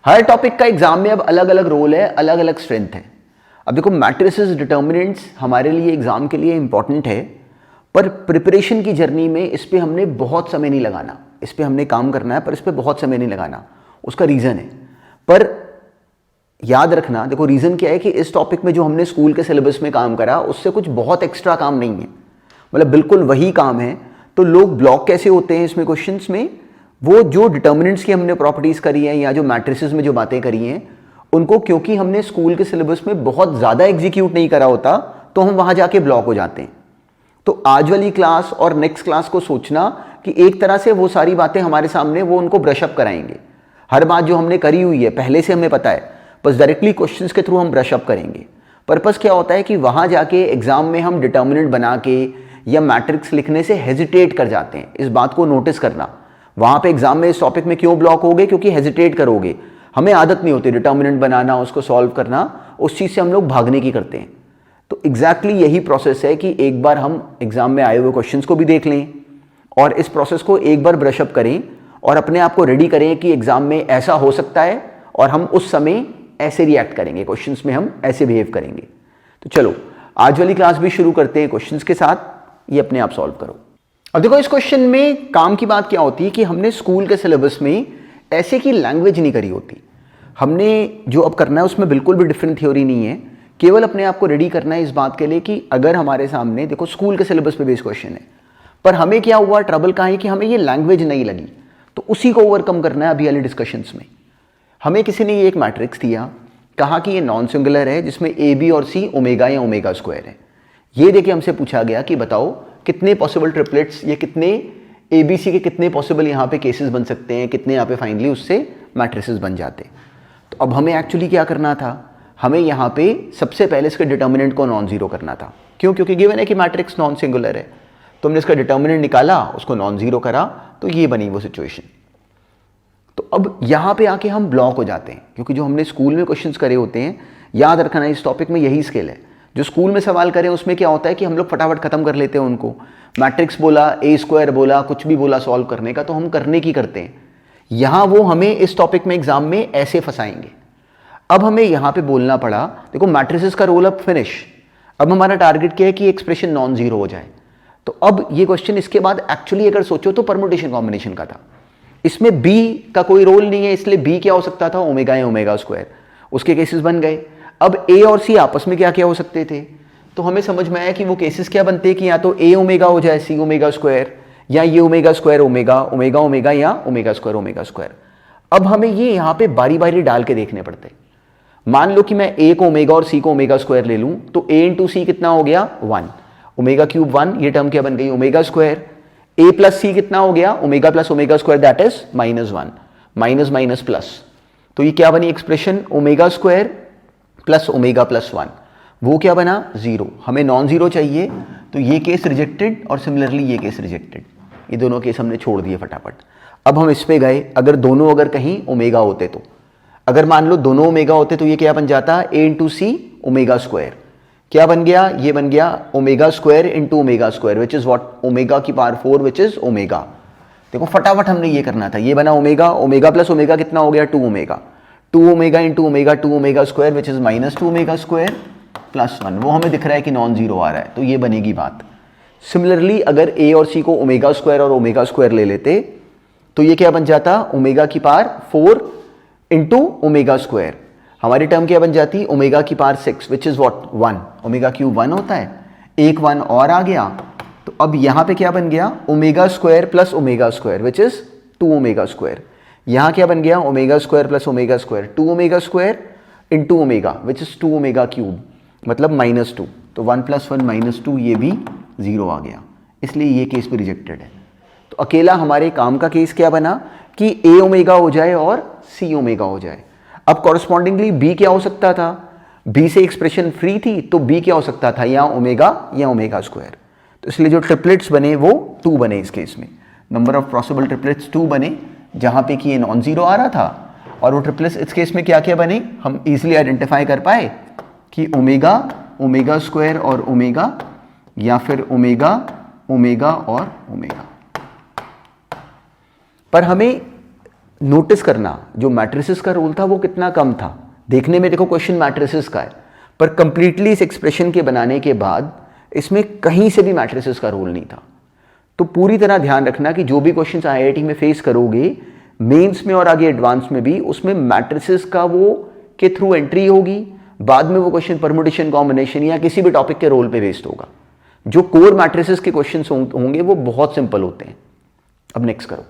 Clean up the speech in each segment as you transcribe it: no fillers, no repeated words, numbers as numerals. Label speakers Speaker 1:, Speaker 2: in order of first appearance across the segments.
Speaker 1: हर topic का exam में अब अलग अलग रोल है, अलग अलग स्ट्रेंथ है। अब देखो मैट्रिसेस डिटर्मिनेंट्स हमारे लिए एग्जाम के लिए इंपॉर्टेंट है, पर प्रिपरेशन की जर्नी में इस पर हमने बहुत समय नहीं लगाना। इस पर हमने काम करना है पर इस पर बहुत समय नहीं लगाना। उसका रीज़न है, पर याद रखना, देखो रीज़न क्या है कि इस टॉपिक में जो हमने स्कूल के सिलेबस में काम करा उससे कुछ बहुत एक्स्ट्रा काम नहीं है, मतलब बिल्कुल वही काम है। तो लोग ब्लॉक कैसे होते हैं इसमें क्वेश्चंस में, वो जो डिटर्मिनेंट्स की हमने प्रॉपर्टीज़ करी हैं या जो मैट्रिसेस में जो बातें करी हैं उनको क्योंकि हमने स्कूल के सिलेबस में बहुत ज़्यादा एग्जीक्यूट नहीं करा होता तो हम वहाँ जाके ब्लॉक हो जाते हैं। तो आज वाली क्लास और नेक्स्ट क्लास को सोचना कि एक तरह से वो सारी बातें हमारे सामने वो उनको ब्रशअप कराएंगे। हर बात जो हमने करी हुई है पहले से हमें पता है, बस डायरेक्टली क्वेश्चंस के थ्रू हम ब्रशअप करेंगे। पर्पस क्या होता है कि वहाँ जाके एग्जाम में हम डिटर्मिनेंट बना के या मैट्रिक्स लिखने से हेजिटेट कर जाते हैं। इस बात को नोटिस करना, वहाँ पे एग्जाम में इस टॉपिक में क्यों ब्लॉक होगे, क्योंकि हेजिटेट करोगे। हमें आदत नहीं होती डिटर्मिनेंट बनाना, उसको सॉल्व करना, उस चीज़ से हम लोग भागने की करते हैं। तो एग्जैक्टली यही प्रोसेस है कि एक बार हम एग्जाम में आए हुए क्वेश्चंस को भी देख लें और इस प्रोसेस को एक बार ब्रशअप करें और अपने आप को रेडी करें कि एग्जाम में ऐसा हो सकता है और हम उस समय ऐसे रिएक्ट करेंगे, क्वेश्चंस में हम ऐसे बिहेव करेंगे। तो चलो आज वाली क्लास भी शुरू करते हैं क्वेश्चंस के साथ, ये अपने आप सॉल्व करो। अब देखो इस क्वेश्चन में काम की बात क्या होती है कि हमने स्कूल के सिलेबस में ऐसे की लैंग्वेज नहीं करी होती। हमने जो अब करना है उसमें बिल्कुल भी डिफरेंट थ्योरी नहीं है, केवल अपने आप को रेडी करना है इस बात के लिए कि अगर हमारे सामने देखो स्कूल के सिलेबस पे बेस्ड क्वेश्चन है, पर हमें क्या हुआ, ट्रबल कहाँ है कि हमें ये लैंग्वेज नहीं लगी, तो उसी को ओवरकम करना है अभी वाले डिस्कशंस में। हमें किसी ने ये एक मैट्रिक्स दिया, कहा कि ये नॉन सिंगुलर है जिसमें ए बी और सी ओमेगा या ओमेगा स्क्वायर है। ये देखिए हमसे पूछा गया कि बताओ कितने पॉसिबल ट्रिपलेट्स, ये कितने ए बी सी के कितने पॉसिबल यहाँ पे केसेस बन सकते हैं, कितने यहाँ पे फाइनली उससे मैट्रिसेस बन जाते। तो अब हमें एक्चुअली क्या करना था, हमें यहाँ पे सबसे पहले इसके डिटर्मिनेंट को नॉन जीरो करना था। क्यों? क्योंकि गिवन है कि मैट्रिक्स नॉन सिंगुलर है, तो हमने इसका डिटर्मिनेंट निकाला, उसको नॉन जीरो करा, तो ये बनी वो सिचुएशन। तो अब यहाँ पे आके हम ब्लॉक हो जाते हैं, क्योंकि जो हमने स्कूल में क्वेश्चंस करे होते हैं, याद रखना इस टॉपिक में यही स्किल है। जो स्कूल में सवाल करें उसमें क्या होता है कि हम लोग फटाफट खत्म कर लेते हैं उनको, मैट्रिक्स बोला, ए स्क्वायर बोला, कुछ भी बोला सॉल्व करने का, तो हम करने की करते हैं। यहाँ वो हमें इस टॉपिक में एग्जाम में ऐसे फंसाएंगे। अब हमें यहाँ पे बोलना पड़ा, देखो मैट्रिसेस का रोल अब फिनिश, अब हमारा टारगेट क्या है कि एक्सप्रेशन नॉन जीरो हो जाए। तो अब ये क्वेश्चन इसके बाद एक्चुअली अगर सोचो तो परमुटेशन कॉम्बिनेशन का था, इसमें बी का कोई रोल नहीं है, इसलिए बी क्या हो सकता था, ओमेगा या ओमेगा स्क्वायर, उसके केसेस बन गए। अब ए और सी आपस में क्या क्या हो सकते थे, तो हमें समझ में आया कि वो केसेस क्या बनते हैं कि या तो ए ओमेगा हो जाए सी ओमेगा स्क्वायर, या ये omega square omega, omega omega, या ओमेगा स्क्वायर। अब हमें ये यहाँ पे बारी बारी डाल के देखने पड़ते। मान लो कि मैं ए को ओमेगा और सी को ओमेगा स्क्वायर ले लूँ, तो ए इंटू सी कितना हो गया 1, ओमेगा क्यूब 1, ये टर्म क्या बन गई ओमेगा स्क्वायर। ए प्लस सी कितना हो गया omega plus omega square, that is -1, minus minus plus, तो ये क्या बनी expression omega square plus omega plus 1, वो क्या बना 0। हमें नॉन जीरो चाहिए, तो ये केस रिजेक्टेड और सिमिलरली ये केस रिजेक्टेड, ये दोनों केस हमने छोड़ दिए फटाफट। अब हम इस पे गए, अगर दोनों अगर कहीं ओमेगा होते तो, अगर मान लो दोनों ओमेगा होते तो ये क्या बन जाता ए इंटू सी ओमेगा स्क्वायर, क्या बन गया, ये बन गया omega square into omega square which is what omega की पावर 4 विच इज ओमेगा। देखो फटाफट हमने ये करना था, ये बना ओमेगा, ओमेगा प्लस ओमेगा कितना हो गया 2 omega, 2 omega into omega 2 omega square which is -2 omega square plus 1, वो हमें दिख रहा है कि नॉन जीरो आ रहा है, तो ये बनेगी बात। सिमिलरली अगर ए और सी को ओमेगा स्क्वायर और ओमेगा स्क्वायर ले लेते तो ये क्या बन जाता ओमेगा की पावर 4 इंटू ओमेगा स्क्वायर, हमारी टर्म क्या बन जाती ओमेगा की power 6 which is what 1, omega cube 1 होता है, एक 1 और आ गया, तो अब यहां पे क्या बन गया omega square plus omega square which is 2 omega square, यहां क्या बन गया omega square plus omega square 2 omega square into omega which is 2 omega cube, मतलब -2, तो 1 + 1 -2, ये भी 0 आ गया, इसलिए ये केस भी रिजेक्टेड है। तो अकेला हमारे काम का केस क्या बना कि ए ओमेगा हो जाए और सी ओमेगा हो जाए। अब कॉरस्पॉन्डिंगली बी क्या हो सकता था, बी से एक्सप्रेशन फ्री थी, तो बी क्या हो सकता था या ओमेगा स्क्वायर, तो इसलिए जो ट्रिपलेट्स बने वो 2 बने इस केस में, नंबर ऑफ पॉसिबल ट्रिपलेट्स 2 बने, जहां पे कि ये नॉन जीरो आ रहा था, और वो ट्रिपलेट्स इस केस में क्या क्या बने हम इजिली आइडेंटिफाई कर पाए कि ओमेगा, ओमेगा स्क्वायर और ओमेगा, या फिर ओमेगा, ओमेगा और ओमेगा। पर हमें नोटिस करना जो मैट्रिसेस का रोल था वो कितना कम था। देखने में देखो क्वेश्चन मैट्रिसेस का है, पर कंप्लीटली इस एक्सप्रेशन के बनाने के बाद इसमें कहीं से भी मैट्रिसेस का रोल नहीं था। तो पूरी तरह ध्यान रखना कि जो भी क्वेश्चंस आईआईटी में फेस करोगे, मेंस में और आगे एडवांस में भी, उसमें मैट्रिसेस का वो के थ्रू एंट्री होगी, बाद में वो क्वेश्चन परमुटेशन, कॉम्बिनेशन या किसी भी टॉपिक के रोल पे बेस्ड होगा। जो कोर मैट्रिसेस के क्वेश्चंस होंगे वो बहुत सिंपल होते हैं। अब नेक्स्ट करो।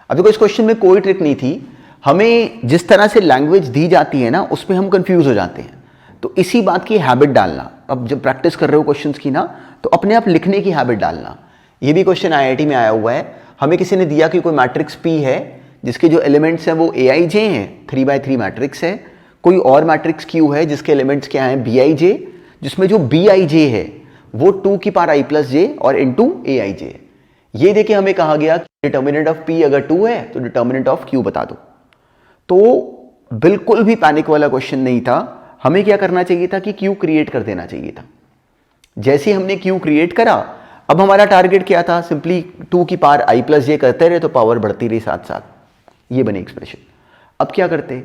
Speaker 1: अब देखो इस क्वेश्चन में कोई ट्रिक नहीं थी, हमें जिस तरह से लैंग्वेज दी जाती है ना उसमें हम कंफ्यूज हो जाते हैं। तो इसी बात की हैबिट डालना, अब जब प्रैक्टिस कर रहे हो क्वेश्चंस की ना, तो अपने आप लिखने की हैबिट डालना। ये भी क्वेश्चन आईआईटी में आया हुआ है, हमें किसी ने दिया कि कोई मैट्रिक्स P है जिसके जो एलिमेंट्स हैं वो AIJ हैं, 3x3 मैट्रिक्स है। कोई और मैट्रिक्स Q है जिसके एलिमेंट्स क्या हैं, BIJ, जिसमें जो BIJ है वो 2 की पावर I+J और इंटू AIJ है। ये देखिए हमें कहा गया कि डिटर्मिनेंट ऑफ P अगर 2 है तो डिटर्मिनेंट ऑफ Q बता दो। तो बिल्कुल भी पैनिक वाला क्वेश्चन नहीं था। हमें क्या करना चाहिए था कि Q क्रिएट कर देना चाहिए था। जैसे हमने Q क्रिएट करा, अब हमारा टारगेट क्या था, सिंपली 2 की पावर I+J करते रहे तो पावर बढ़ती रही साथ साथ, ये बनी एक्सप्रेशन। अब क्या करते,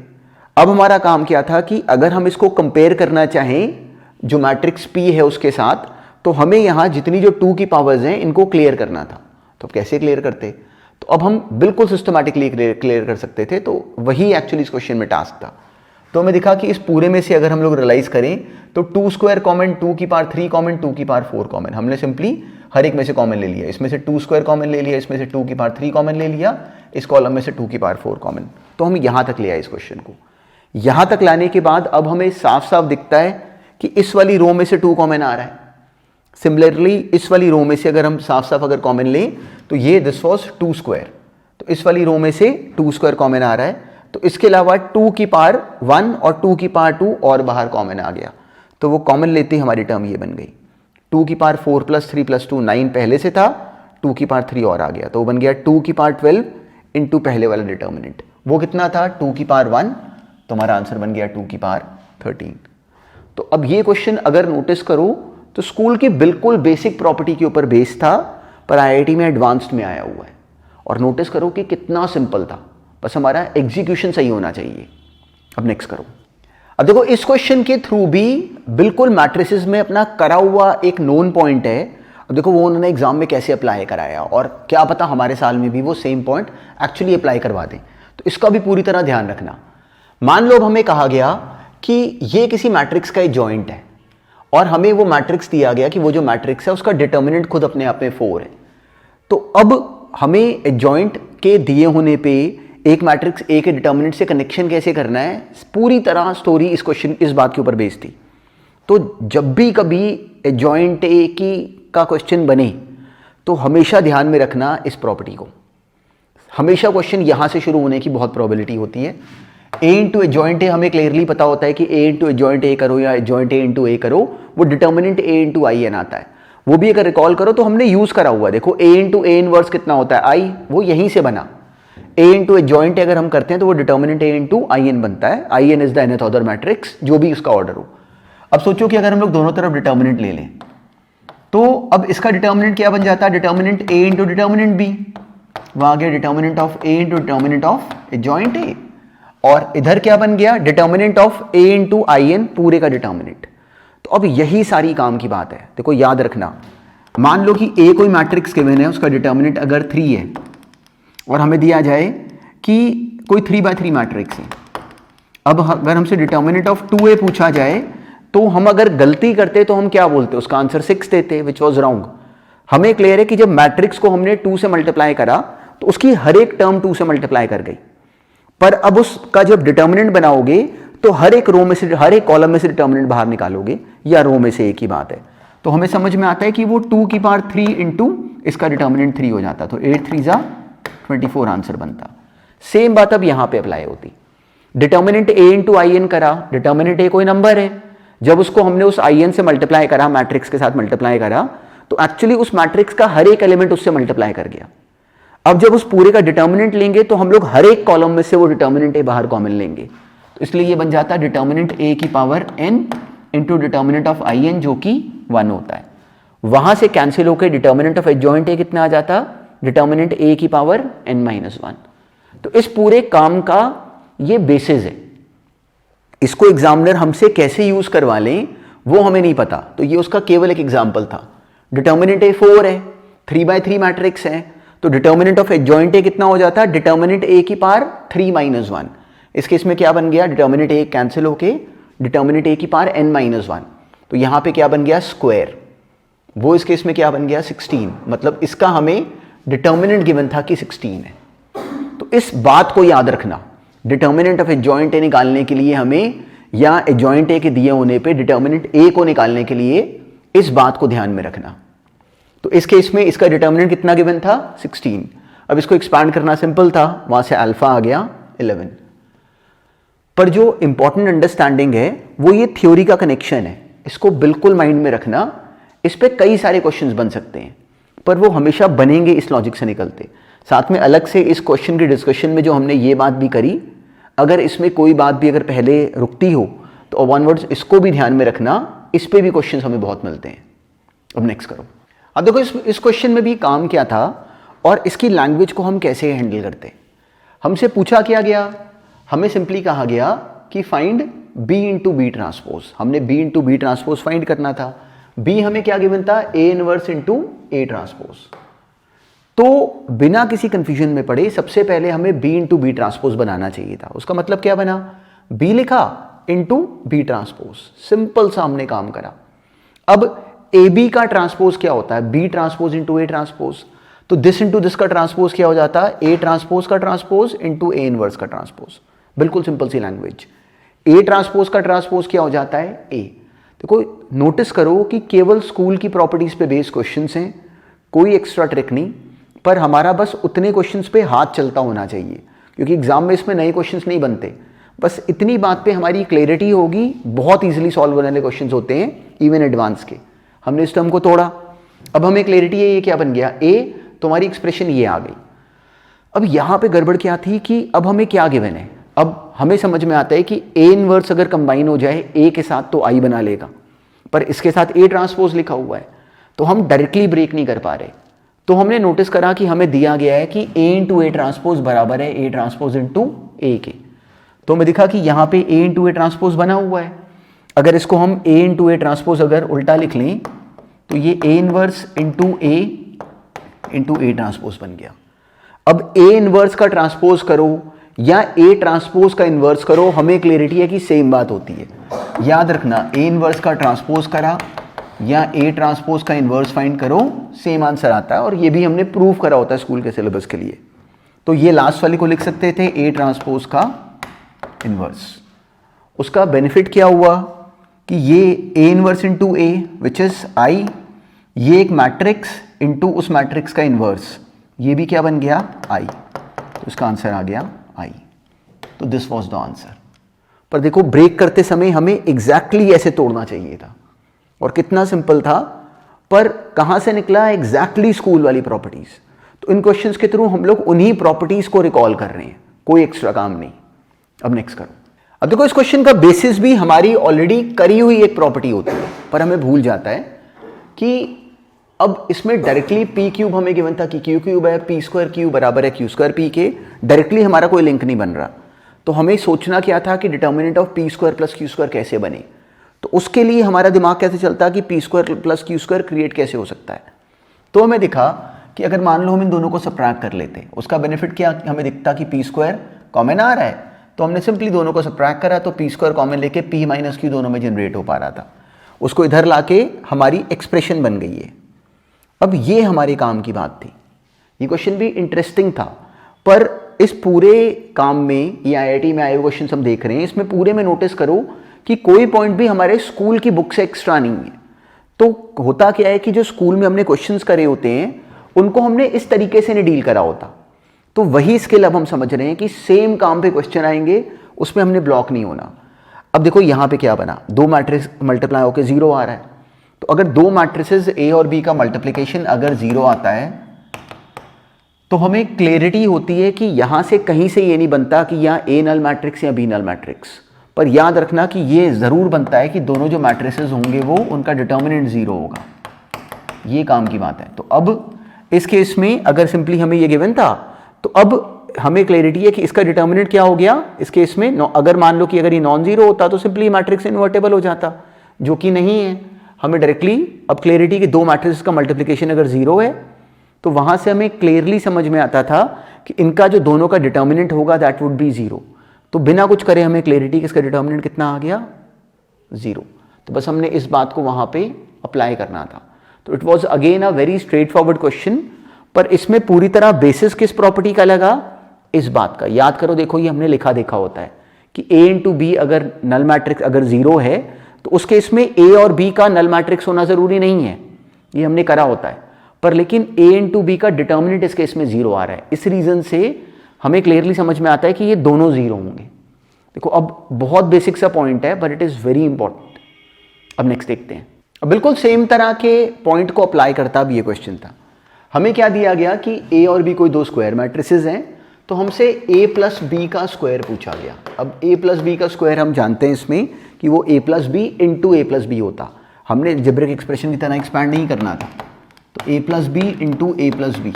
Speaker 1: अब हमारा काम क्या था कि अगर हम इसको कंपेयर करना चाहें जो मैट्रिक्स P है उसके साथ, तो हमें यहां जितनी जो 2 की पावर्स हैं इनको क्लियर करना था। तो कैसे क्लियर करते, तो अब हम बिल्कुल सिस्टमैटिकली क्लियर कर सकते थे। तो वही एक्चुअली इस क्वेश्चन में टास्क था। तो हमें दिखा कि इस पूरे में से अगर हम लोग रियलाइज करें तो 2² कॉमन, 2 की पावर 3 कॉमन, 2 की पावर 4 कॉमन, हमने सिंपली हर एक में से कॉमन ले लिया। इसमें से 2² कॉमन ले लिया, इसमें से 2 की पावर 3 कॉमन ले लिया, इस कॉलम में से 2 की पावर 4 कॉमन। तो हम यहां तक ले आए इस क्वेश्चन को। यहां तक लाने के बाद अब हमें साफ साफ दिखता है कि इस वाली रो में से 2 कॉमन आ रहा है। सिमिलरली इस वाली रो में से अगर हम साफ साफ अगर कॉमन लें तो ये दिस वॉज 2², तो इस वाली रो में से 2² कॉमन आ रहा है। तो इसके अलावा 2 की पावर 1 और 2 की पावर 2 और बाहर कॉमन आ गया। तो वो कॉमन लेते ही हमारी टर्म ये बन गई। 2 की पावर 4 + 3 + 2 9 पहले से था, 2 की पावर 3 और आ गया, तो वो बन गया 2 की पावर 12 इंटू पहले वाला डिटर्मिनेंट। वो कितना था, 2 की पावर 1, तो हमारा आंसर बन गया 2 की पावर 13। तो अब ये क्वेश्चन अगर नोटिस करो तो स्कूल की बिल्कुल बेसिक प्रॉपर्टी के ऊपर बेस्ड था, पर आईआईटी में एडवांस्ड में आया हुआ है। और नोटिस करो कि कितना सिंपल था, बस हमारा एग्जीक्यूशन सही होना चाहिए। अब नेक्स्ट करो। अब देखो इस क्वेश्चन के थ्रू भी बिल्कुल मैट्रिसेस में अपना करा हुआ एक नोन पॉइंट है। अब देखो वो उन्होंने एग्जाम में कैसे अप्लाई कराया, और क्या पता हमारे साल में भी वो सेम पॉइंट एक्चुअली अप्लाई करवा दें। तो इसका भी पूरी तरह ध्यान रखना। मान लो हमें कहा गया कि ये किसी मैट्रिक्स का एक जॉइंट है, और हमें वो मैट्रिक्स दिया गया कि वो जो मैट्रिक्स है उसका डिटर्मिनेंट खुद अपने आप में 4 है। तो अब हमें जॉइंट के दिए होने पे एक मैट्रिक्स A के डिटर्मिनेंट से कनेक्शन कैसे करना है, पूरी तरह स्टोरी इस क्वेश्चन इस बात के ऊपर बेस्ड थी। तो जब भी कभी जॉइंट A का क्वेश्चन बने तो हमेशा ध्यान में रखना इस प्रॉपर्टी को। हमेशा क्वेश्चन यहां से शुरू होने की बहुत प्रोबेबिलिटी होती है। A इंटू जॉइंट A हमें क्लियरली पता होता है कि A इंटू जॉइंट A करो या जॉइंट A इंटू A करो, वो डिटर्मिनेंट A इंटू IN आता है। वो भी अगर रिकॉल करो तो हमने यूज करा हुआ, देखो A इंटू A इनवर्स कितना होता है I, वो यहीं से बना। A इंटू जॉइंट अगर हम करते हैं तो वो डिटर्मिनेंट A इंटू IN बनता है। IN is the nth order matrix, जो भी उसका ऑर्डर हो। अब सोचो कि अगर हम लोग दोनों तरफ डिटर्मिनेंट ले लें तो अब इसका डिटर्मिनेंट क्या बन जाता है, determinant A into determinant B, वहां आ गया determinant of A into determinant of joint A, और इधर क्या बन गया, determinant of A into IN पूरे का डिटर्मिनेंट। तो अब यही सारी काम की बात है। देखो याद रखना, मान लो कि A कोई मैट्रिक्स गिवन है, उसका डिटर्मिनेंट अगर 3 है, और हमें दिया जाए कि कोई 3x3 मैट्रिक्स है। अब अगर हमसे डिटर्मिनेंट ऑफ 2A पूछा जाए तो हम अगर गलती करते तो हम क्या बोलते, उसका आंसर 6 देते, विच वॉज रॉन्ग। हमें क्लियर है कि जब मैट्रिक्स को हमने 2 से मल्टीप्लाई करा तो उसकी हर एक टर्म 2 से मल्टीप्लाई कर गई, पर अब उसका जब डिटर्मिनेंट बनाओगे तो हर एक रो में से, हर एक कॉलम में से डिटर्मिनेंट बाहर निकालोगे, या रो में से एक ही बात है। तो हमें समझ में आता है कि वो 2 की पावर 3 इंटू इसका डिटर्मिनेंट 3 हो जाता, तो 8 3 जा 24 आंसर बनता। सेम बात अब यहां पे अप्लाई होती। डिटर्मिनेंट A इंटू IN करा, डिटर्मिनेंट A कोई नंबर है, जब उसको हमने उस IN से मल्टीप्लाई करा, मैट्रिक्स के साथ मल्टीप्लाई करा, तो एक्चुअली उस मैट्रिक्स का हर एक एलिमेंट उससे मल्टीप्लाई कर गया। अब जब उस पूरे का डिटर्मिनेंट लेंगे तो हम लोग हर एक कॉलम में से वो डिटर्मिनेंट A बाहर कॉमन लेंगे, तो इसलिए ये बन जाता है डिटर्मिनेंट A की power n into determinant of IN, जो कि 1 होता है। वहां से कैंसिल होकर डिटर्मिनेंट ऑफ एडजॉइंट A कितना आ जाता, डिटर्मिनेंट A की पावर n-1। तो इस पूरे काम का ये बेसिस है। इसको एग्जामिनर हमसे कैसे यूज करवा लें वो हमें नहीं पता, तो ये उसका केवल एक एग्जाम्पल था। डिटर्मिनेंट ए 4 है, 3/3 मैट्रिक्स है, तो डिटर्मिनेंट ऑफ एडजॉइंट ए कितना हो जाता है, डिटर्मिनेंट ए की पावर 3 - 1। इस केस में क्या बन गया, डिटर्मिनेंट ए कैंसिल होके डिटर्मिनेंट ए की पावर n - 1, तो यहां पे क्या बन गया, स्क्वायर। वो इस केस में क्या बन गया, 16। मतलब इसका हमें डिटर्मिनेंट गिवन था कि 16 है। तो इस बात को याद रखना, डिटर्मिनेंट ऑफ एडजॉइंट ए निकालने के लिए हमें, या एडजॉइंट ए के दिए होने पे डिटर्मिनेंट ए को निकालने के लिए इस बात को ध्यान में रखना। तो इस केस में इसका डिटर्मिनेंट कितना गिवन था, 16। अब इसको एक्सपांड करना सिंपल था, वहां से अल्फा आ गया 11। पर जो इंपॉर्टेंट अंडरस्टैंडिंग है वो ये थ्योरी का कनेक्शन है, इसको बिल्कुल माइंड में रखना। इस पे कई सारे क्वेश्चंस बन सकते हैं, पर वो हमेशा बनेंगे इस लॉजिक से निकलते। साथ में अलग से इस क्वेश्चन की डिस्कशन में जो हमने ये बात भी करी, अगर इसमें कोई बात भी अगर पहले रुकती हो तो ऑनवर्ड्स इसको भी ध्यान में रखना, इस पे भी क्वेश्चन हमें बहुत मिलते हैं। अब नेक्स्ट करो। अब देखो इस क्वेश्चन में भी काम क्या था और इसकी लैंग्वेज को हम कैसे हैंडल करते। हमसे पूछा क्या गया, हमें सिंपली कहा गया कि find B into B transpose. हमने B into B transpose find करना था। B हमें क्या गिवन था, A inverse into A transpose. तो बिना किसी कंफ्यूजन में पड़े सबसे पहले हमें B इंटू बी ट्रांसपोज बनाना चाहिए था। उसका मतलब क्या बना, B लिखा इंटू बी ट्रांसपोज, सिंपल सा हमने काम करा। अब AB का ट्रांसपोज क्या होता है, B transpose into A transpose. तो दिस इंटू दिस का ट्रांसपोज क्या हो जाता है, A ट्रांसपोज का ट्रांसपोज इंटू A इनवर्स का ट्रांसपोज। बिल्कुल सिंपल सी लैंग्वेज। A ट्रांसपोज का ट्रांसपोज क्या हो जाता है, A। देखो नोटिस करो कि केवल स्कूल की प्रॉपर्टीज पे बेस्ड क्वेश्चंस हैं, कोई एक्स्ट्रा ट्रिक नहीं, पर हमारा बस उतने क्वेश्चंस पे हाथ चलता होना चाहिए, क्योंकि एग्जाम में इसमें नए क्वेश्चंस नहीं बनते। बस इतनी बात पे हमारी क्लैरिटी होगी, बहुत इजीली सॉल्व होने वाले क्वेश्चंस होते हैं इवन एडवांस के। हमने इस टर्म को तोड़ा, अब हमें क्लैरिटी है, ये क्या बन गया, A, तो हमारी एक्सप्रेशन ये आ गई। अब यहां पे गड़बड़ क्या थी कि अब हमें क्या गिवन है। अब हमें समझ में आता है कि A इनवर्स अगर कंबाइन हो जाए A के साथ तो I बना लेगा, पर इसके साथ A ट्रांसपोज लिखा हुआ है, तो हम डायरेक्टली ब्रेक नहीं कर पा रहे। तो हमने नोटिस करा कि हमें दिया गया है कि A इंटू A ट्रांसपोज बराबर है A ट्रांसपोज इंटू A के। तो हमें दिखा कि यहाँ पे A इंटू A ट्रांसपोज बना हुआ है। अगर इसको हम A इंटू A ट्रांसपोज अगर उल्टा लिख लें तो ये A inverse into A into A transpose बन गया। अब A इनवर्स का ट्रांसपोज करो या A ट्रांसपोज का इनवर्स करो, हमें क्लियरिटी है कि सेम बात होती है। याद रखना, A इनवर्स का ट्रांसपोज करा या A ट्रांसपोज का इनवर्स फाइंड करो, सेम आंसर आता है। और ये भी हमने प्रूव करा होता है स्कूल के सिलेबस के लिए। तो ये लास्ट वाले को लिख सकते थे A ट्रांसपोज का इनवर्स। उसका बेनिफिट क्या हुआ कि ये A inverse into A which is I, ये एक मैट्रिक्स इंटू उस मैट्रिक्स का इनवर्स, ये भी क्या बन गया, I। तो इसका आंसर आ गया I। तो दिस वॉज द आंसर। पर देखो ब्रेक करते समय हमें एग्जैक्टली ऐसे तोड़ना चाहिए था, और कितना सिंपल था, पर कहां से निकला, एग्जैक्टली स्कूल वाली प्रॉपर्टीज। तो इन क्वेश्चंस के थ्रू हम लोग उन्हीं प्रॉपर्टीज को रिकॉल कर रहे हैं, कोई एक्स्ट्रा काम नहीं। अब नेक्स्ट करो। अब देखो इस क्वेश्चन का बेसिस भी हमारी ऑलरेडी करी हुई एक प्रॉपर्टी होती है, पर हमें भूल जाता है कि अब इसमें डायरेक्टली पी क्यूब हमें गिवन था कि क्यू क्यूब है, पी स्क्वायर क्यू बराबर है क्यू स्क्वायर पी के, डायरेक्टली हमारा कोई लिंक नहीं बन रहा। तो हमें सोचना क्या था कि determinant of P square plus Q square कैसे बने। तो उसके लिए हमारा दिमाग कैसे चलता कि P square plus Q square create कैसे हो सकता है। तो हमें दिखा कि अगर मान लो हम इन दोनों को सबट्रैक्ट कर लेते, उसका बेनिफिट क्या, हमें दिखता कि पी स्क्वायर कॉमन आ रहा है, तो हमने सिंपली दोनों को सबट्रैक्ट करा, तो पी स्क्वायर कॉमन लेके पी माइनस क्यू दोनों में जनरेट हो पा रहा था, उसको इधर लाके हमारी एक्सप्रेशन बन गई है। अब ये हमारे काम की बात थी। ये क्वेश्चन भी इंटरेस्टिंग था, पर इस पूरे काम में, ये IIT में आए हुए क्वेश्चन हम देख रहे हैं, इसमें पूरे में नोटिस करो कि कोई पॉइंट भी हमारे स्कूल की बुक से एक्स्ट्रा नहीं है। तो होता क्या है कि जो स्कूल में हमने क्वेश्चंस करे होते हैं उनको हमने इस तरीके से नहीं डील करा होता। तो वही स्किल अब हम समझ रहे हैं कि सेम काम पे क्वेश्चन आएंगे, उसमें हमने ब्लॉक नहीं होना। अब देखो यहाँ पे क्या बना, दो मैट्रिक्स मल्टीप्लाई होकर 0 आ रहा है। तो अगर दो मैट्रिसेस A और B का मल्टीप्लिकेशन अगर 0 आता है तो हमें क्लैरिटी होती है कि यहां से कहीं से ये नहीं बनता कि यहाँ A नल मैट्रिक्स या B नल मैट्रिक्स। पर याद रखना कि ये जरूर बनता है कि दोनों जो मैट्रिसेस होंगे वो उनका डिटर्मिनेंट 0 होगा, ये काम की बात है। तो अब इस केस में अगर सिंपली हमें ये गिवन था, तो अब हमें क्लैरिटी है कि इसका डिटर्मिनेंट क्या हो गया इस केस में। अगर मान लो कि अगर ये नॉन जीरो होता तो सिंपली मैट्रिक्स इन्वर्टेबल हो जाता, जो कि नहीं है। हमें डायरेक्टली अब क्लैरिटी कि दो मैट्रिक्स का मल्टीप्लिकेशन अगर जीरो है तो वहां से हमें क्लियरली समझ में आता था कि इनका जो दोनों का डिटर्मिनेंट होगा दैट वुड बी जीरो। तो बिना कुछ करे हमें क्लैरिटी कि इसका डिटर्मिनेंट कितना आ गया, जीरो। तो बस हमने इस बात को वहां पे अप्लाई करना था। तो it was again a very straight forward question, पर इसमें पूरी तरह बेसिस किस प्रॉपर्टी का लगा, इस बात का। याद करो, देखो ये हमने लिखा देखा होता है कि a इंटू बी अगर नल मैट्रिक्स अगर जीरो है तो उस केस में a और b का नल मैट्रिक्स होना जरूरी नहीं है, ये हमने करा होता है। पर लेकिन a इंटू बी का डिटर्मिनेंट इस केस में जीरो आ रहा है, इस रीजन से हमें क्लियरली समझ में आता है कि ये दोनों जीरो होंगे। देखो अब बहुत बेसिक सा पॉइंट है but it is very important. अब नेक्स्ट देखते हैं। अब बिल्कुल सेम तरह के पॉइंट को अप्लाई करता भी ये क्वेश्चन था। हमें क्या दिया गया कि a और b कोई दो स्क्वायर मैट्रिसेस हैं, तो हमसे a प्लस बी का स्क्वायर पूछा गया। अब a प्लस बी का स्क्वायर हम जानते हैं इसमें कि वो a plus B into A plus B होता। हमने अलजेब्रिक एक्सप्रेशन की तरह एक्सपैंड नहीं करना था, तो a plus B into A plus B.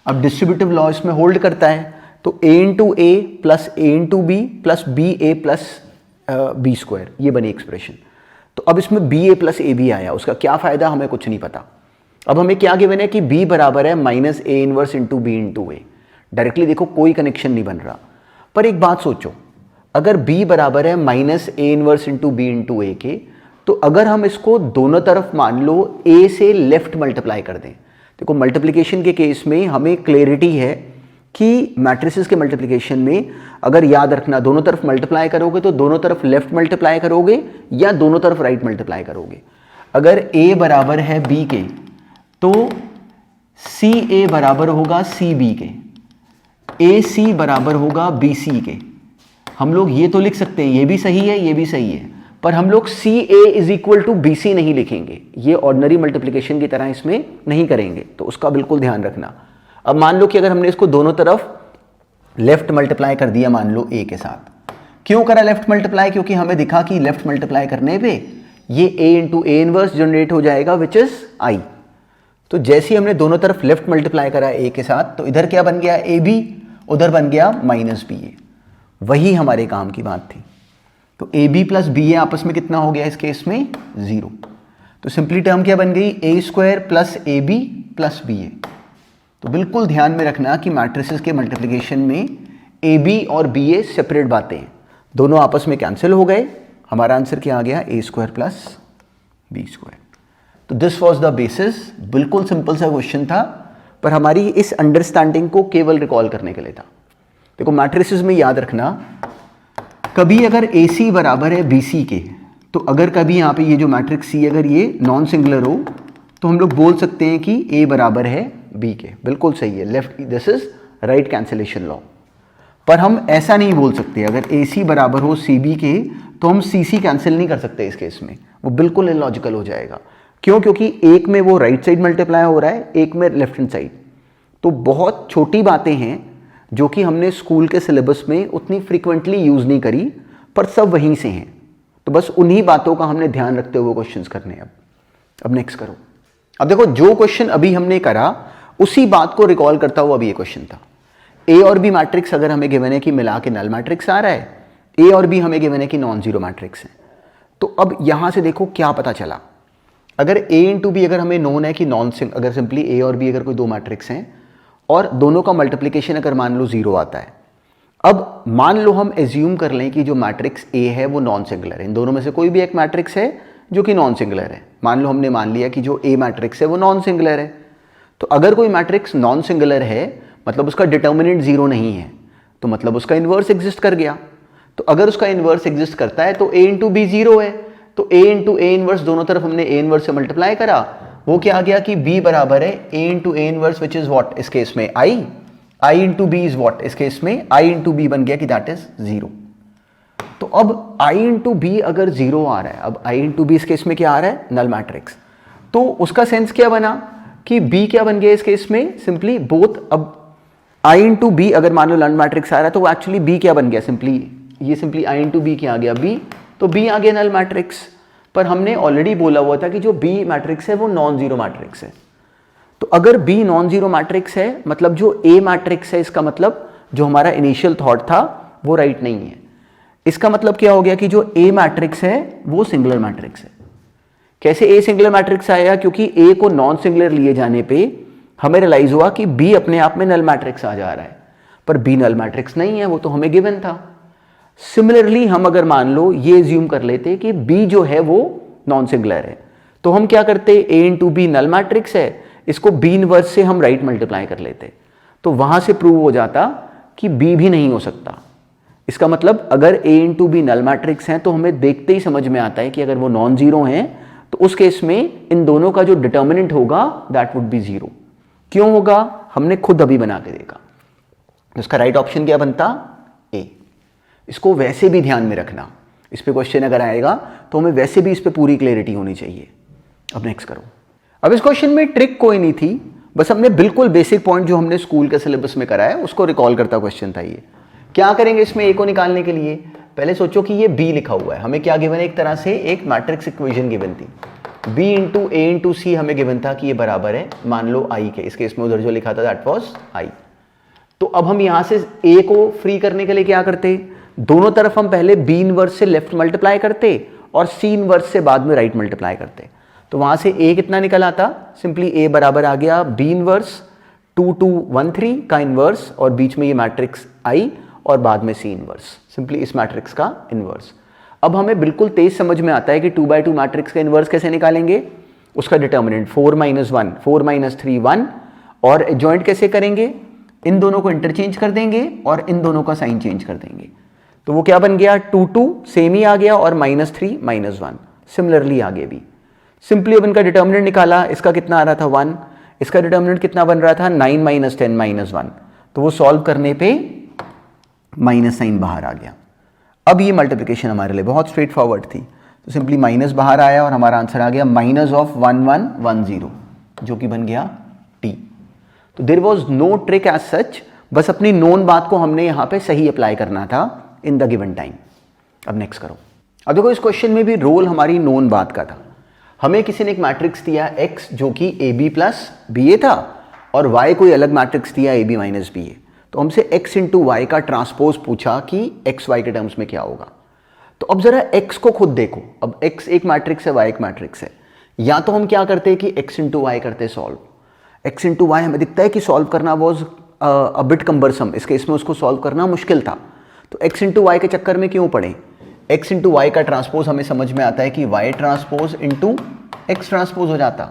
Speaker 1: अब डिस्ट्रीब्यूटिव लॉ इसमें होल्ड करता है, तो a into A plus A into B plus B A plus B square, ये बनी एक्सप्रेशन। तो अब इसमें B A plus A B आया, उसका क्या फायदा हमें कुछ नहीं पता। अब हमें क्या गिवन है कि b बराबर है minus A inverse into B into A. Directly देखो कोई कनेक्शन नहीं बन रहा, पर एक बात सोचो, अगर b बराबर है minus A inverse into B into a के, तो अगर हम इसको दोनों तरफ मान लो a से लेफ्ट मल्टीप्लाई कर दें। देखो मल्टीप्लिकेशन के केस में हमें क्लैरिटी है कि मैट्रिसेस के मल्टीप्लिकेशन में अगर याद रखना दोनों तरफ मल्टीप्लाई करोगे तो दोनों तरफ लेफ्ट मल्टीप्लाई करोगे या दोनों तरफ राइट मल्टीप्लाई करोगे। अगर a बराबर है b के तो सी ए बराबर होगा सी बी के, ए सी बराबर होगा बी सी के। हम लोग ये तो लिख सकते हैं, ये भी सही है ये भी सही है, पर हम लोग c a is equal to b c नहीं लिखेंगे, ये ऑर्डिनरी मल्टीप्लिकेशन की तरह इसमें नहीं करेंगे, तो उसका बिल्कुल ध्यान रखना। अब मान लो कि अगर हमने इसको दोनों तरफ लेफ्ट मल्टीप्लाई कर दिया, मान लो ए के साथ। क्यों करा लेफ्ट मल्टीप्लाई? क्योंकि हमें दिखा कि लेफ्ट मल्टीप्लाई करने पे ये ए इंटू ए इनवर्स जनरेट हो जाएगा विच इज आई। तो जैसे ही हमने दोनों तरफ लेफ्ट मल्टीप्लाई करा ए के साथ, तो इधर क्या बन गया ए बी, उधर बन गया माइनस बी ए। वही हमारे काम की बात थी। तो ए बी प्लस बी ए आपस में कितना हो गया इस केस में, जीरो। तो सिंपली टर्म क्या बन गई, a square plus A b plus B a. तो बिल्कुल ध्यान में रखना कि मैट्रिसेस के मल्टीप्लिकेशन में ए बी और बी ए सेपरेट बातें हैं, दोनों आपस में कैंसिल हो गए। हमारा आंसर क्या आ गया, ए स्क्वायर प्लस बी स्क्वायर। तो दिस वॉज द बेसिस। बिल्कुल सिंपल सा क्वेश्चन था, पर हमारी इस अंडरस्टैंडिंग को केवल रिकॉल करने के लिए था। देखो मैट्रिसेस में याद रखना, कभी अगर ए सी बराबर है बी सी के, तो अगर कभी यहाँ पे ये जो मैट्रिक्स सी अगर ये नॉन सिंगुलर हो, तो हम लोग बोल सकते हैं कि ए बराबर है बी के। बिल्कुल सही है, left, this is right cancellation law. पर हम ऐसा नहीं बोल सकते, अगर ए सी बराबर हो सी बी के तो हम सी सी कैंसिल नहीं कर सकते इस केस में, वो बिल्कुल इलॉजिकल हो जाएगा। क्यों? क्योंकि एक में वो राइट साइड मल्टीप्लाई हो रहा है, एक में लेफ्ट हैंड साइड। तो बहुत छोटी बातें हैं जो कि हमने स्कूल के सिलेबस में उतनी फ्रीक्वेंटली यूज नहीं करी, पर सब वहीं से हैं। तो बस उन्हीं बातों का हमने ध्यान रखते हुए क्वेश्चंस करने। अब नेक्स्ट करो। अब देखो जो क्वेश्चन अभी हमने करा उसी बात को रिकॉल करता हुआ अभी ये क्वेश्चन था। ए और बी मैट्रिक्स अगर हमें गिवन है कि मिला के नल मैट्रिक्स आ रहा है, ए और बी हमें गिवन है कि नॉन जीरो मैट्रिक्स है। तो अब यहां से देखो क्या पता चला, अगर ए इंटू बी अगर हमें नोन है कि नॉन सिंग, अगर सिंपली ए और बी अगर कोई दो मैट्रिक्स हैं और दोनों का मल्टीप्लिकेशन अगर मान लो जीरो आता है। अब मान लो हम एज्यूम कर लें कि जो मैट्रिक्स ए है वो नॉन सिंगुलर है, इन दोनों में से कोई भी एक मैट्रिक्स है जो कि नॉन सिंगुलर है। मान लो हमने मान लिया कि जो ए मैट्रिक्स है वो नॉन सिंगुलर है। तो अगर कोई मैट्रिक्स नॉन सिंगुलर है मतलब उसका डिटर्मिनेंट जीरो नहीं है, तो मतलब उसका इन्वर्स एग्जिस्ट कर गया। तो अगर उसका इन्वर्स एग्जिस्ट करता है तो ए इंटू बी जीरो है, तो ए इंटू ए इनवर्स दोनों तरफ हमने ए इनवर्स से मल्टीप्लाई करा, वो क्या आ गया कि b बराबर है a into A inverse which is what, इस केस में i into B is what, इस केस में i इंटू बी बन गया कि दैट इज जीरो। तो अब i इंटू बी अगर जीरो आ रहा है, अब i इंटू बी इस केस में क्या आ रहा है, नल मैट्रिक्स। तो उसका सेंस क्या बना कि b क्या बन गया इस केस में, सिंपली बोथ। अब i इंटू बी अगर मान लो नल मैट्रिक्स आ रहा है तो एक्चुअली b क्या बन गया, सिंपली ये सिंपली i इंटू बी क्या आ गया, b, तो b आ गया नल मैट्रिक्स। पर हमने ऑलरेडी बोला हुआ था कि जो b मैट्रिक्स है वो नॉन जीरो मैट्रिक्स है। तो अगर b नॉन जीरो मैट्रिक्स है मतलब जो a मैट्रिक्स है, इसका मतलब जो हमारा इनिशियल थॉट था वो राइट नहीं है। इसका मतलब क्या हो गया कि जो ए मैट्रिक्स है वो सिंगुलर मैट्रिक्स है। कैसे ए सिंगुलर मैट्रिक्स आया? क्योंकि ए को नॉन सिंगुलर लिए जाने पे हमें रियलाइज हुआ कि बी अपने आप में नल मैट्रिक्स आ जा रहा है, पर बी नल मैट्रिक्स नहीं है, वो तो हमें गिवन था। सिमिलरली हम अगर मान लो ये एज्यूम कर लेते कि बी जो है वो नॉन सिंगुलर है, तो हम क्या करते? ए इंटू बी नल मैट्रिक्स है, इसको बी इनवर्स से हम राइट मल्टीप्लाई कर लेते, तो वहां से प्रूव हो जाता कि बी भी नहीं हो सकता। इसका मतलब अगर ए इंटू बी नल मैट्रिक्स हैं तो हमें देखते ही समझ में आता है कि अगर वो नॉन जीरो हैं तो उस केस में इन दोनों का जो डिटर्मिनेंट होगा दैट वुड बी जीरो। क्यों होगा? हमने खुद अभी बना के देखा। तो इसका राइट ऑप्शन क्या बनता? ए। इसको वैसे भी ध्यान में रखना, इस पे क्वेश्चन अगर आएगा तो हमें वैसे भी इस पे पूरी क्लैरिटी होनी चाहिए। अब नेक्स्ट करो। अब इस क्वेश्चन में ट्रिक कोई नहीं थी, बस हमने बिल्कुल बेसिक पॉइंट जो हमने स्कूल के सिलेबस में करा है उसको रिकॉल करता क्वेश्चन था ये। क्या करेंगे इसमें ए को निकालने के लिए? पहले सोचो कि ये बी लिखा हुआ है, हमें क्या गिवन है? एक तरह से एक मैट्रिक्स इक्वेशन गिवन थी, बी इंटू ए इंटू सी हमें गिवन था कि ये बराबर है मान लो आई के। इस केस में उधर जो लिखा था दैट वाज आई। तो अब हम यहां से ए को फ्री करने के लिए क्या करते? दोनों तरफ हम पहले बी इनवर्स से लेफ्ट मल्टीप्लाई करते और सी इनवर्स से बाद में राइट मल्टीप्लाई करते। तो वहां से ए कितना निकल आता? सिंपली ए बराबर आ गया बी इनवर्स 2 2 1 3 का इनवर्स और बीच में ये मैट्रिक्स आई और बाद में सी इनवर्स, सिंपली इस मैट्रिक्स का इनवर्स। अब हमें बिल्कुल तेज समझ में आता है कि 2/2 मैट्रिक्स का इनवर्स कैसे निकालेंगे। उसका डिटर्मिनेंट 4 - 1 4 - 3 1 और जॉइंट कैसे करेंगे? इन दोनों को इंटरचेंज कर देंगे और इन दोनों का साइन चेंज कर देंगे। तो वो क्या बन गया? 2 2 सेम ही आ गया और -3 -1 सिमिलरली आगे भी। सिंपली अब इनका डिटर्मिनेंट निकाला, इसका कितना आ रहा था 1, इसका डिटर्मिनेंट कितना बन रहा था 9 - 10 -1। तो वो सॉल्व करने पे माइनस साइन बाहर आ गया। अब ये मल्टीप्लिकेशन हमारे लिए बहुत स्ट्रेट फॉरवर्ड थी, तो सिंपली माइनस बाहर आया और हमारा आंसर आ गया -1110 जो कि बन गया टी। तो there was no trick as such, बस अपनी नोन बात को हमने यहां पे सही अप्लाई करना था इन द गिवन टाइम। अब नेक्स्ट करो। अब देखो इस क्वेश्चन में भी रोल हमारी नोन बात का था। हमें किसी ने एक मैट्रिक्स दिया x जो कि ab प्लस ba था और y कोई अलग मैट्रिक्स दिया ab माइनस ba। तो हमसे x इंटू वाई का ट्रांसपोज पूछा कि x y के टर्म्स में क्या होगा। तो अब जरा x को खुद देखो, अब x एक मैट्रिक्स है, y एक मैट्रिक्स है। या तो हम क्या करते हैं कि x इंटू वाई करते सॉल्व, x इंटू वाई हमें दिखता है कि सॉल्व करना वॉज अ बिट कम्बरसम, इस केस में उसको सॉल्व करना मुश्किल था। तो x इंटू वाई के चक्कर में क्यों पड़े? x इंटू वाई का ट्रांसपोज हमें समझ में आता है कि y transpose into x transpose हो जाता।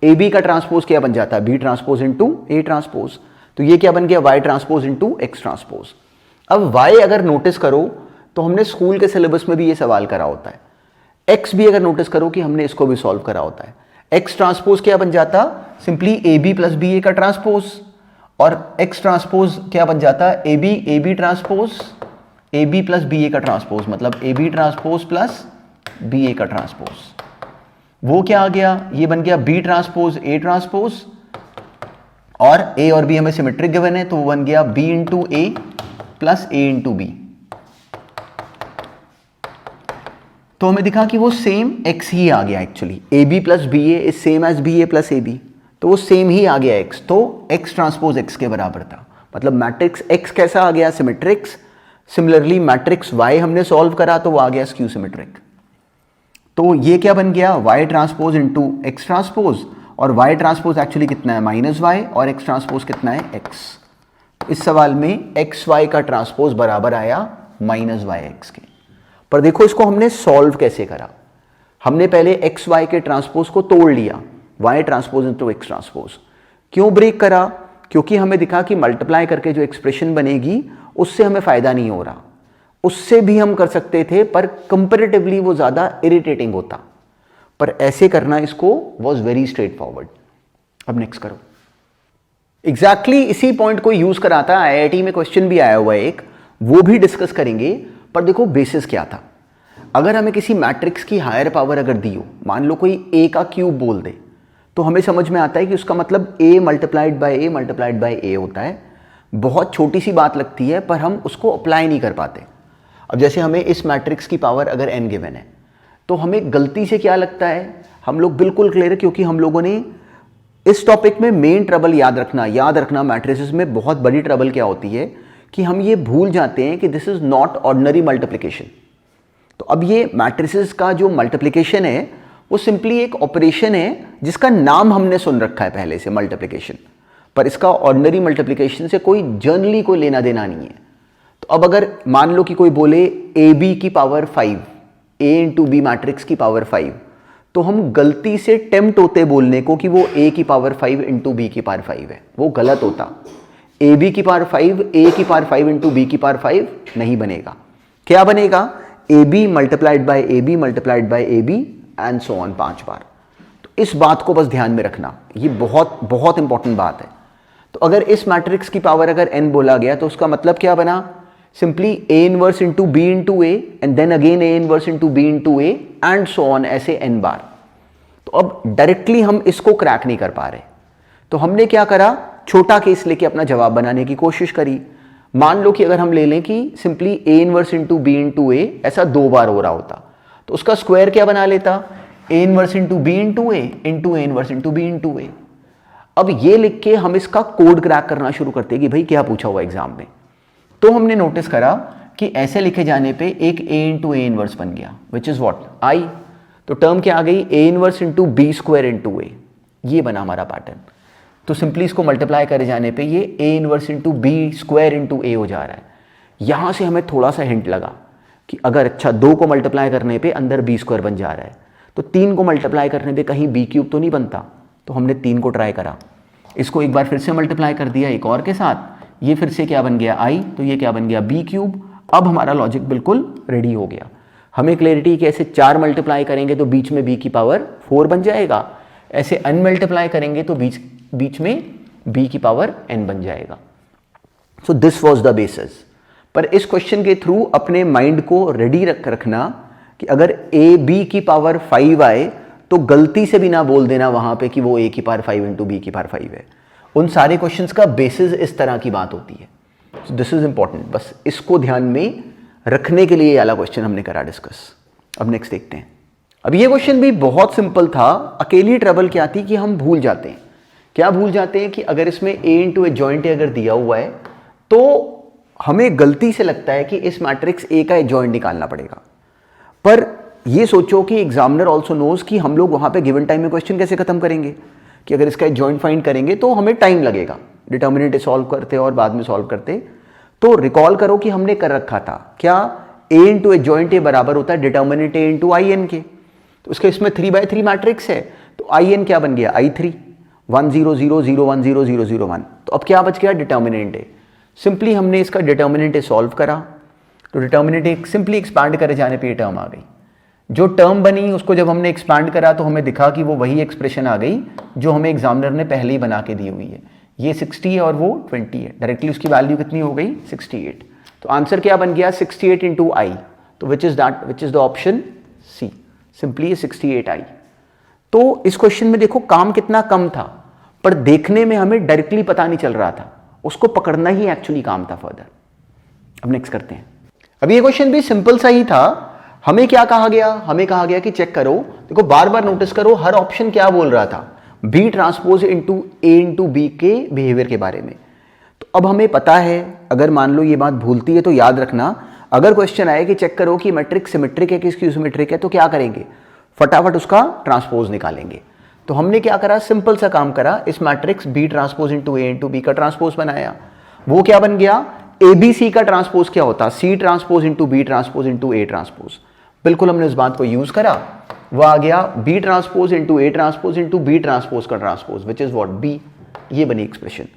Speaker 1: ए बी का ट्रांसपोज क्या बन जाता? b transpose into A transpose. तो ये क्या बन गया? y transpose into x transpose. अब y अगर नोटिस करो तो हमने स्कूल के सिलेबस में भी ये सवाल करा होता है। x भी अगर नोटिस करो कि हमने इसको भी सॉल्व करा होता है। x ट्रांसपोज क्या बन जाता? सिंपली ab प्लस ba का ट्रांसपोज और x ट्रांसपोज क्या बन जाता? ab transpose ab plus ba का ट्रांसपोज, मतलब ab ट्रांसपोज प्लस ba का ट्रांसपोज। वो क्या आ गया? ये बन गया b ट्रांसपोज a ट्रांसपोज और a और b हमें सिमेट्रिक गिवन है, तो वो बन गया b into A plus a into B. तो हमें दिखा कि वो सेम x ही आ गया actually, ab plus B A is same as B A plus A B, तो वो सेम ही आ गया x, तो x ट्रांसपोज x के बराबर था। मतलब मैट्रिक्स x कैसा आ गया? सिमेट्रिक्स। सिमिलरली मैट्रिक्स y हमने सॉल्व करा तो वो आ गया स्क्यू सिमेट्रिक। तो ये क्या बन गया? y transpose into x transpose और y ट्रांसपोज एक्चुअली कितना है? -y और x ट्रांसपोज कितना है? x। इस सवाल में xy का ट्रांसपोज बराबर आया -yx के। पर देखो इसको हमने सॉल्व कैसे करा। हमने पहले xy के ट्रांसपोज को तोड़ लिया, y transpose into x transpose. क्यों ब्रेक करा? क्योंकि हमें दिखा कि मल्टीप्लाई करके जो एक्सप्रेशन बनेगी उससे हमें फायदा नहीं हो रहा। उससे भी हम कर सकते थे पर कंपैरेटिवली वो ज्यादा इरिटेटिंग होता, पर ऐसे करना इसको वॉज वेरी स्ट्रेट फॉरवर्ड। अब नेक्स्ट करो। एग्जैक्टली इसी पॉइंट को यूज कराता आईआईटी में क्वेश्चन भी आया हुआ है एक, वो भी डिस्कस करेंगे। पर देखो बेसिस क्या था। अगर हमें किसी मैट्रिक्स की हायर पावर अगर दी हो, मान लो कोई a का क्यूब बोल दे, तो हमें समझ में आता है कि उसका मतलब a मल्टीप्लाइड बाय a होता है। बहुत छोटी सी बात लगती है पर हम उसको अप्लाई नहीं कर पाते। अब जैसे हमें इस मैट्रिक्स की पावर अगर n गिवन है तो हमें गलती से क्या लगता है, हम लोग बिल्कुल क्लियर है क्योंकि हम लोगों ने इस टॉपिक में मेन ट्रबल याद रखना मैट्रिसेस में बहुत बड़ी ट्रबल क्या होती है कि हम ये भूल जाते हैं कि this is not ordinary multiplication. तो अब ये मैट्रिसेस का जो मल्टीप्लिकेशन है वो सिंपली एक ऑपरेशन है जिसका नाम हमने सुन रखा है पहले से, मल्टीप्लिकेशन, पर इसका ऑर्डिनरी मल्टीप्लिकेशन से कोई जनरली कोई लेना देना नहीं है। तो अब अगर मान लो कि कोई बोले ए बी की पावर 5, ए इंटू बी मैट्रिक्स की पावर 5, तो हम गलती से टेम्प्ट होते बोलने को कि वो ए की पावर 5 इंटू बी की पावर 5 है, वो गलत होता। ए बी की पावर 5 ए की पावर 5 इंटू बी की पावर 5 नहीं बनेगा। क्या बनेगा? A B multiplied by A B multiplied by A B and so on 5 बार। तो इस बात को बस ध्यान में रखना, ये बहुत बहुत इंपॉर्टेंट बात है। तो अगर इस मैट्रिक्स की पावर अगर n बोला गया तो उसका मतलब क्या बना? Simply A inverse into B into A and then again A inverse into B into A and so on, ऐसे n बार। तो अब डायरेक्टली हम इसको क्रैक नहीं कर पा रहे, तो हमने क्या करा? छोटा केस लेके अपना जवाब बनाने की कोशिश करी। मान लो कि अगर हम ले लें कि simply A inverse into B into a ऐसा 2 बार हो रहा होता, तो उसका स्क्वायर क्या बना लेता? A inverse into B into A into A inverse into B into a. अब ये लिख के हम इसका कोड क्रैक करना शुरू करते कि भाई क्या पूछा हुआ एग्जाम में। तो हमने नोटिस करा कि ऐसे लिखे जाने पे एक ए इंटू ए इनवर्स बन गया, विच इज वॉट? आई। तो टर्म क्या आ गई? A inverse into b square into a. ये बना हमारा पैटर्न। तो सिंपली इसको मल्टीप्लाई करे जाने पे ये a inverse into b square into a हो जा रहा है। यहाँ से हमें थोड़ा सा हिंट लगा कि अगर अच्छा 2 को मल्टीप्लाई करने पे अंदर बी स्क्वायर बन जा रहा है, तो 3 को मल्टीप्लाई करने पे कहीं बी क्यूब तो नहीं बनता। तो हमने 3 को ट्राई करा, इसको एक बार फिर से मल्टीप्लाई कर दिया एक और के साथ, ये फिर से क्या बन गया? आई। तो ये क्या बन गया? B cube. अब हमारा लॉजिक बिल्कुल रेडी हो गया। हमें क्लैरिटी कि ऐसे 4 मल्टीप्लाई करेंगे तो बीच में बी की पावर 4 बन जाएगा, ऐसे अनमल्टीप्लाई करेंगे तो बीच में b की पावर n बन जाएगा। So this was the basis. पर इस क्वेश्चन के थ्रू अपने माइंड को रेडी रखना कि अगर a b की पावर 5 आए तो गलती से भी ना बोल देना वहां पे कि वो a की पावर 5 इंटू बी की पावर 5 है। उन सारे क्वेश्चंस का बेसिस इस तरह की बात होती है। सो दिस इज इंपॉर्टेंट, बस इसको ध्यान में रखने के लिए ये वाला क्वेश्चन हमने करा डिस्कस। अब नेक्स्ट देखते हैं। अब ये क्वेश्चन भी बहुत सिंपल था। अकेली ट्रबल क्या थी कि हम भूल जाते हैं। क्या भूल जाते हैं कि अगर इसमें a इंटू ए जॉइंट अगर दिया हुआ है तो हमें गलती से लगता है कि इस मैट्रिक्स A का जॉइंट निकालना पड़ेगा। पर ये सोचो कि एग्जामिनर ऑल्सो नोज कि हम लोग वहां पे गिवन टाइम में क्वेश्चन कैसे खत्म करेंगे, कि अगर इसका जॉइंट फाइंड करेंगे तो हमें टाइम लगेगा डिटर्मिनेंट सॉल्व करते और बाद में सॉल्व करते। तो रिकॉल करो कि हमने कर रखा था क्या? a into adjoint A बराबर होता है determinant a into I n के। तो उसका इसमें 3/3 मैट्रिक्स है, तो आई एन क्या बन गया? I3 1 0 0 0 1 0 0 0 1। तो अब क्या बच गया? डिटर्मिनेंट ए। सिंपली हमने इसका डिटर्मिनेंट ए सॉल्व करा, तो डिटर्मिनेंट ए सिंपली एक्सपांड करे जाने पे ये टर्म आ गई। जो टर्म बनी उसको जब हमने एक्सपांड करा तो हमें दिखा कि वो वही एक्सप्रेशन आ गई जो हमें एग्जामिनर ने पहले ही बना के दी हुई है। ये 60 है और वो 20 है। डायरेक्टली उसकी वैल्यू कितनी हो गई? 68। तो आंसर क्या बन गया? 68 इंटू आई। तो which is the option C, simply 68 I. तो इस क्वेश्चन में देखो काम कितना कम था, पर देखने में हमें डायरेक्टली पता नहीं चल रहा था, उसको पकड़ना ही एक्चुअली काम था फर्दर। अब नेक्स्ट करते हैं। अब ये क्वेश्चन भी सिंपल सा ही था। हमें क्या कहा गया? हमें कहा गया कि चेक करो, देखो बार बार नोटिस करो हर ऑप्शन क्या बोल रहा था? बी ट्रांसपोज इंटू ए इंटू बी के बिहेवियर के बारे में। तो अब हमें पता है, अगर मान लो ये बात भूलती है तो याद रखना, अगर क्वेश्चन आए कि चेक करो कि मैट्रिक्स सिमेट्रिक है कि इसकी सिमेट्रिक है, तो क्या करेंगे? फटाफट उसका ट्रांसपोज निकालेंगे। तो हमने क्या करा? सिंपल सा काम करा, इस मैट्रिक्स बी ट्रांसपोज इंटू ए इंटू बी का ट्रांसपोज बनाया। वो क्या बन गया? ए बी सी का ट्रांसपोज क्या होता? C transpose into B transpose into ए ट्रांसपोज। बिल्कुल हमने इस बात को यूज करा, वो आ गया बी ट्रांसपोज इंटू ए ट्रांसपोज इंटू बी ट्रांसपोज का transpose, which is what? B. ये बनी एक्सप्रेशन।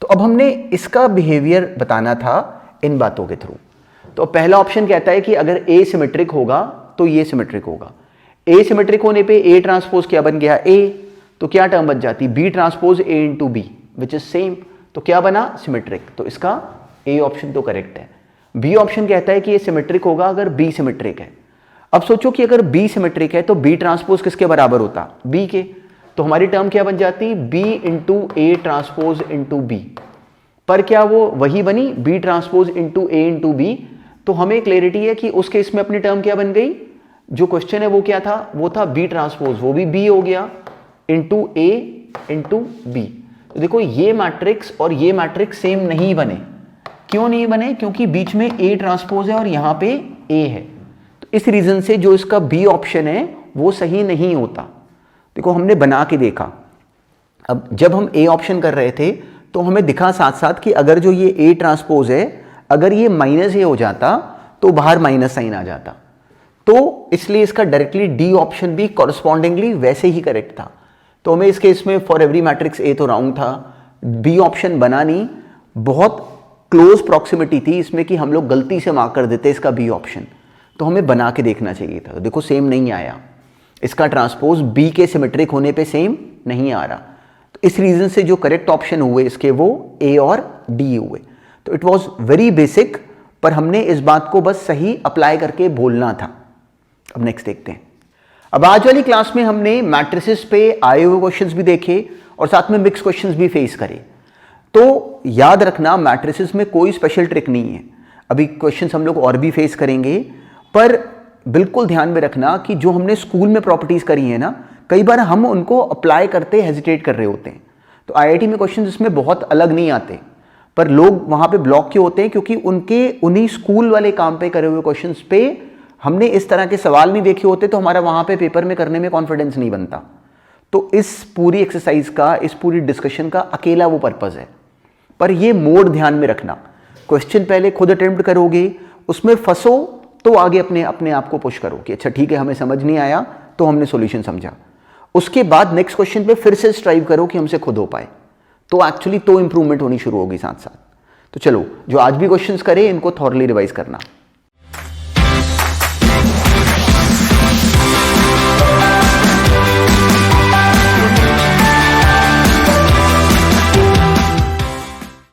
Speaker 1: तो अब हमने इसका बिहेवियर बताना था इन बातों के थ्रू। तो पहला ऑप्शन कहता है कि अगर ए सिमेट्रिक होगा तो ये सिमेट्रिक होगा। ए सिमेट्रिक होने पे ए ट्रांसपोज क्या बन गया? ए। तो क्या टर्म बच जाती? B transpose A into B, which is same. तो क्या बना? सिमेट्रिक। तो इसका ए ऑप्शन तो करेक्ट है। बी ऑप्शन कहता है कि ये सिमेट्रिक होगा अगर बी सिमेट्रिक है। अब सोचो कि अगर बी सिमेट्रिक है तो बी ट्रांसपोज किसके बराबर होता? बी के। तो हमारी टर्म क्या बन जाती? बी इंटू ए ट्रांसपोज इंटू बी। पर क्या वो वही बनी? बी ट्रांसपोज इंटू ए इंटू बी। तो हमें क्लैरिटी है कि उस केस में अपनी टर्म क्या बन गई? जो क्वेश्चन है वो क्या था? वो था बी ट्रांसपोज, वो भी बी हो गया इंटू ए इंटू बी। तो देखो ये मैट्रिक्स और ये मैट्रिक्स सेम नहीं बने, क्यों नहीं बने? क्योंकि बीच में ए ट्रांसपोज है और यहाँ पे ए है, तो इस रीजन से जो इसका बी ऑप्शन है वो सही नहीं होता। देखो हमने बना के देखा, अब जब हम ए ऑप्शन कर रहे थे तो हमें दिखा साथ साथ कि अगर जो ये ए ट्रांसपोज है, अगर ये माइनस ए हो जाता तो बाहर माइनस साइन आ जाता, तो इसलिए इसका डायरेक्टली डी ऑप्शन भी कॉरस्पॉन्डिंगली वैसे ही करेक्ट था। तो हमें इस केस में फॉर एवरी मैट्रिक्स ए तो रॉन्ग था, बी ऑप्शन बना नहीं, बहुत क्लोज प्रॉक्सिमिटी थी इसमें कि हम लोग गलती से मार्क कर देते इसका बी ऑप्शन, तो हमें बना के देखना चाहिए था। देखो सेम नहीं आया, इसका ट्रांसपोज बी के सिमेट्रिक होने पे सेम नहीं आ रहा, तो इस रीजन से जो करेक्ट ऑप्शन हुए इसके वो ए और डी हुए। तो इट वॉज वेरी बेसिक, पर हमने इस बात को बस सही अप्लाई करके बोलना था। अब नेक्स्ट देखते हैं। अब आज वाली क्लास में हमने मैट्रिसेस पे आए हुए क्वेश्चंस भी देखे और साथ में मिक्स क्वेश्चंस भी फेस करे। तो याद रखना मैट्रिसेस में कोई स्पेशल ट्रिक नहीं है, अभी क्वेश्चंस हम लोग और भी फेस करेंगे, पर बिल्कुल ध्यान में रखना कि जो हमने स्कूल में प्रॉपर्टीज करी है ना, कई बार हम उनको अप्लाई करते हेजिटेट कर रहे होते हैं। तो आईआईटी में क्वेश्चंस इसमें बहुत अलग नहीं आते, पर लोग वहां पे ब्लॉक क्यों होते हैं? क्योंकि उनके उन्हीं स्कूल वाले काम पे करे हुए क्वेश्चंस पे हमने इस तरह के सवाल नहीं देखे होते, तो हमारा वहां पे पेपर में करने में कॉन्फिडेंस नहीं बनता। तो इस पूरी एक्सरसाइज का, इस पूरी डिस्कशन का अकेला वो पर्पज है। पर ये मोड ध्यान में रखना, क्वेश्चन पहले खुद अटेम्प्ट करोगे, उसमें फंसो तो आगे अपने अपने आप को पुश करो कि अच्छा ठीक है हमें समझ नहीं आया तो हमने सॉल्यूशन समझा, उसके बाद नेक्स्ट क्वेश्चन पे फिर से स्ट्राइव करो कि हमसे खुद हो पाए, तो एक्चुअली तो इंप्रूवमेंट होनी शुरू होगी साथ साथ। तो चलो जो आज भी क्वेश्चंस करे इनको थॉरली रिवाइज करना।